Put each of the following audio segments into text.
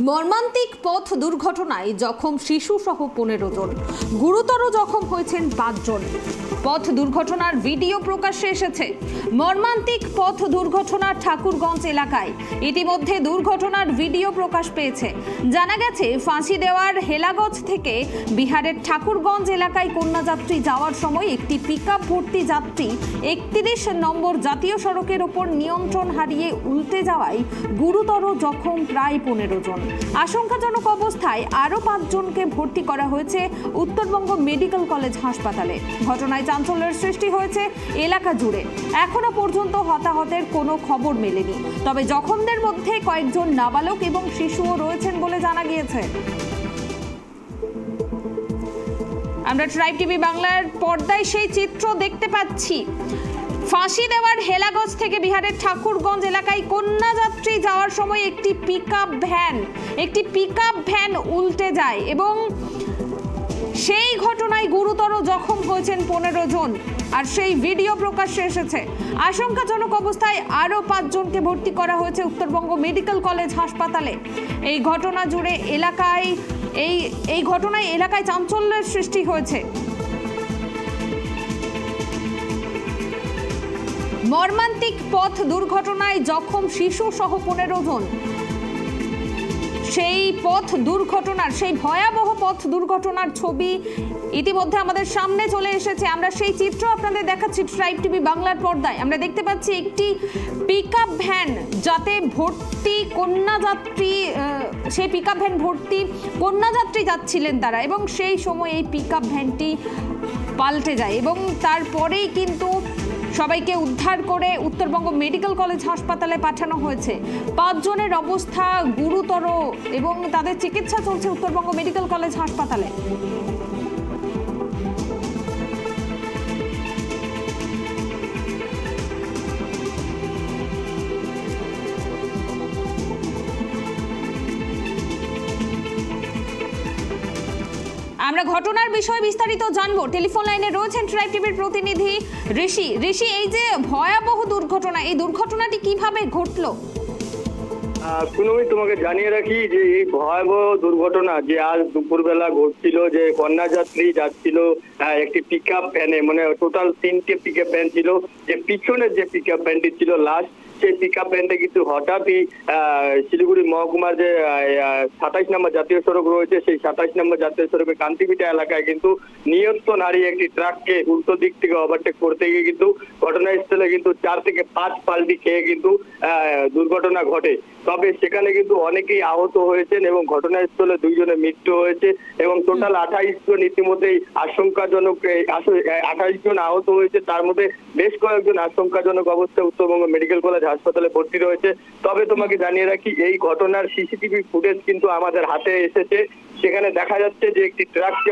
মর্মান্তিক পথ দুর্ঘটনায় জখম শিশুসহ 15 জন, গুরুতর জখম হয়েছেন 5 জন। পথ দুর্ঘটনার ভিডিও প্রকাশ্যে এসেছে। মর্মান্তিক পথ দুর্ঘটনা ঠাকুরগঞ্জ এলাকায়। ইতিমধ্যে দুর্ঘটনার ভিডিও প্রকাশ পেয়েছে। জানা গেছে, ফাঁসি দেওয়ার হেলাগঞ্জ থেকে বিহারের ঠাকুরগঞ্জ এলাকায় কন্যাযাত্রী যাওয়ার সময় একটি পিকআপ ভর্তি যাত্রী 31 নম্বর জাতীয় সড়কের ওপর নিয়ন্ত্রণ হারিয়ে উল্টে যাওয়ায় গুরুতর জখম প্রায় 15 জন। আশঙ্কাজনক অবস্থায় আরও 5 জনকে ভর্তি করা হয়েছে উত্তরবঙ্গ মেডিকেল কলেজ হাসপাতালে। ঘটনায় চাঞ্চল্যের সৃষ্টি হয়েছে এলাকা জুড়ে। এখনো পর্যন্ত হতাহতের কোনো খবর মেলেনি, তবে জখমদের মধ্যে কয়েকজন নাবালক এবং শিশুও রয়েছেন বলে জানা গিয়েছে। আমরা ট্রাইব টিভি বাংলার পর্দায় সেই চিত্র দেখতে পাচ্ছি। ফাঁসি দেওয়ার হেলাগঞ্জ থেকে বিহারের ঠাকুরগঞ্জ এলাকায় কন্যাযাত্রী যাওয়ার সময় একটি পিকআপ ভ্যান উল্টে যায় এবং সেই ঘটনায় গুরুতর জখম হয়েছেন 15 জন। আর সেই ভিডিও প্রকাশ্যে এসেছে। আশঙ্কাজনক অবস্থায় আরও 5 জনকে ভর্তি করা হয়েছে উত্তরবঙ্গ মেডিকেল কলেজ হাসপাতালে। এই ঘটনা জুড়ে এলাকায় চাঞ্চল্যের সৃষ্টি হয়েছে। মর্মান্তিক পথ দুর্ঘটনায় জখম শিশু সহ 15 জন। সেই ভয়াবহ পথ দুর্ঘটনার ছবি ইতিমধ্যে আমাদের সামনে চলে এসেছে। আমরা সেই চিত্র আপনাদের দেখাচ্ছি ট্রাইব টিভি বাংলার পর্দায়। আমরা দেখতে পাচ্ছি একটি পিকআপ ভ্যান যাতে ভর্তি কন্যাযাত্রী, সেই পিকআপ ভ্যান ভর্তি কন্যাযাত্রী যাচ্ছিলেন তারা, এবং সেই সময় এই পিকআপ ভ্যানটি পাল্টে যায় এবং তারপরেই কিন্তু সবাইকে উদ্ধার করে উত্তরবঙ্গ মেডিকেল কলেজ হাসপাতালে পাঠানো হয়েছে। 5 জনের অবস্থা গুরুতর এবং তাদের চিকিৎসা চলছে উত্তরবঙ্গ মেডিকেল কলেজ হাসপাতালে। আমরা ঘটনার বিষয়ে বিস্তারিত জানবো। টেলিফোন লাইনে রয়েছেন ট্রাইব টিভির প্রতিনিধি ঋষি। এই যে ভয়াবহ দুর্ঘটনা, এই দুর্ঘটনাটি কিভাবে ঘটলো? কুনমি, তোমাকে জানিয়ে রাখি যে এই ভয়াবহ দুর্ঘটনা যে আজ দুপুরবেলা ঘটছিল, যে কন্যাযাত্রী যাচ্ছিল একটি পিকআপ ভ্যানে, মানে টোটাল 3টে পিকআপ ভ্যান ছিল। যে পিছনের যে পিকআপ ভ্যানটি ছিল লাস্ট, সেই পিকআপ ভ্যানটা কিন্তু হঠাৎই শিলিগুড়ি মহকুমার যে 27 নম্বর জাতীয় সড়ক রয়েছে, সেই 27 নম্বর জাতীয় সড়কের কান্তিপিঠা এলাকায় কিন্তু নিয়ন্ত্রণ হারিয়ে একটি ট্রাককে উল্টো দিক থেকে ওভারটেক করতে গিয়ে কিন্তু ঘটনাস্থলে কিন্তু 4 থেকে 5 পাল্টি খেয়ে কিন্তু দুর্ঘটনা ঘটে। তবে সেখানে কিন্তু অনেকেই আহত হয়েছেন এবং ঘটনাস্থলে 2 জনের মৃত্যু হয়েছে এবং টোটাল 28 জন ইতিমধ্যেই আশঙ্কাজনক 28 জন আহত হয়েছে। তার মধ্যে বেশ কয়েকজন আশঙ্কাজনক অবস্থায় উত্তরবঙ্গ মেডিকেল কলেজ হাসপাতালে ভর্তি রয়েছে। তবে তোমাকে জানিয়ে রাখি, এই ঘটনার সিসিটিভি ফুটেজ কিন্তু আমাদের হাতে এসেছে। সেখানে দেখা যাচ্ছে যে একটি ট্রাককে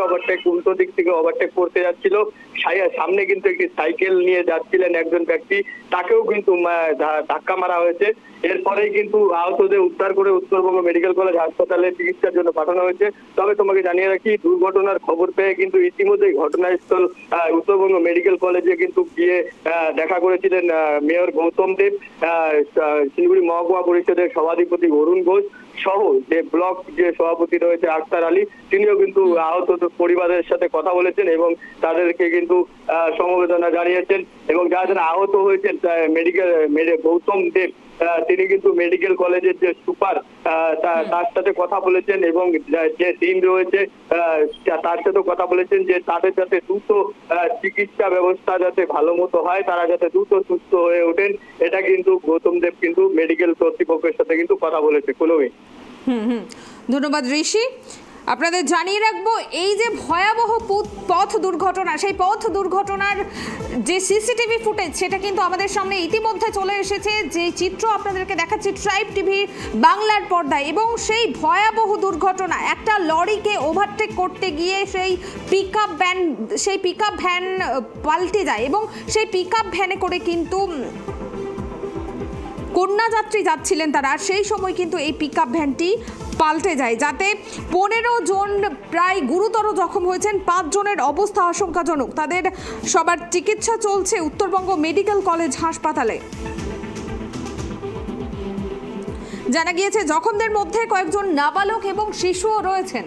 উল্টো দিক থেকে ওভারটেক করতে যাচ্ছিল। সামনে কিন্তু একটি সাইকেল নিয়ে যাচ্ছিলেন একজন ব্যক্তি, তাকেও কিন্তু ধাক্কা মারা হয়েছে। এরপরেই কিন্তু আহতদের উদ্ধার করে উত্তরবঙ্গ মেডিকেল কলেজ হাসপাতালে চিকিৎসার জন্য পাঠানো হয়েছে। তবে তোমাকে জানিয়ে রাখি, দুর্ঘটনার খবর পেয়ে কিন্তু ইতিমধ্যেই ঘটনাস্থল উত্তরবঙ্গ মেডিকেল কলেজে কিন্তু গিয়ে দেখা করেছিলেন মেয়র গৌতম দেব, শিলিগুড়ি মহকুমা পরিষদের সভাধিপতি অরুণ ঘোষ সহ যে ব্লক যে সভাপতি রয়েছে আক্তার আলী, তিনিও কিন্তু আহত পরিবারের সাথে কথা বলেছেন এবং তাদেরকে কিন্তু সমবেদনা জানিয়েছেন। এবং যারা আহত হয়েছেন গৌতম দেব, তিনি কিন্তু মেডিকেল কলেজের যে সুপার তার সাথে কথা বলেছেন এবং যে টিম রয়েছে তার সাথে কথা বলেছেন যে তাদের যাতে দ্রুত চিকিৎসা ব্যবস্থা যাতে ভালো মতো হয়, তারা যাতে দ্রুত সুস্থ হয়ে ওঠেন, এটা কিন্তু গৌতম দেব কিন্তু মেডিকেল কর্তৃপক্ষের সাথে কিন্তু কথা বলেছে। কুলমি, ধন্যবাদ ঋষি। আপনাদের জানিয়ে রাখবো, এই যে ভয়াবহ পথ দুর্ঘটনা, সেই পথ দুর্ঘটনার যে সিসিটিভি ফুটেজ সেটা কিন্তু আমাদের সামনে ইতিমধ্যে চলে এসেছে। যে চিত্র আপনাদেরকে দেখাচ্ছি ট্রাইব টিভি বাংলার পর্দায়, এবং সেই ভয়াবহ দুর্ঘটনা, একটা লরিকে ওভারটেক করতে গিয়ে সেই পিকআপ ভ্যান পাল্টে যায় এবং সেই পিকআপ ভ্যানে করে কিন্তু কন্যাযাত্রী যাচ্ছিলেন তারা। সেই সময় কিন্তু এই পিকআপ ভ্যানটি পাল্টে যায়, যাতে 15 জন প্রায় গুরুতর জখম হয়েছেন। 5 জনের অবস্থা আশঙ্কাজনক। তাদের সবার চিকিৎসা চলছে উত্তরবঙ্গ মেডিকেল কলেজ হাসপাতালে। জানা গিয়েছে জখমদের মধ্যে কয়েকজন নাবালক এবং শিশুও রয়েছেন।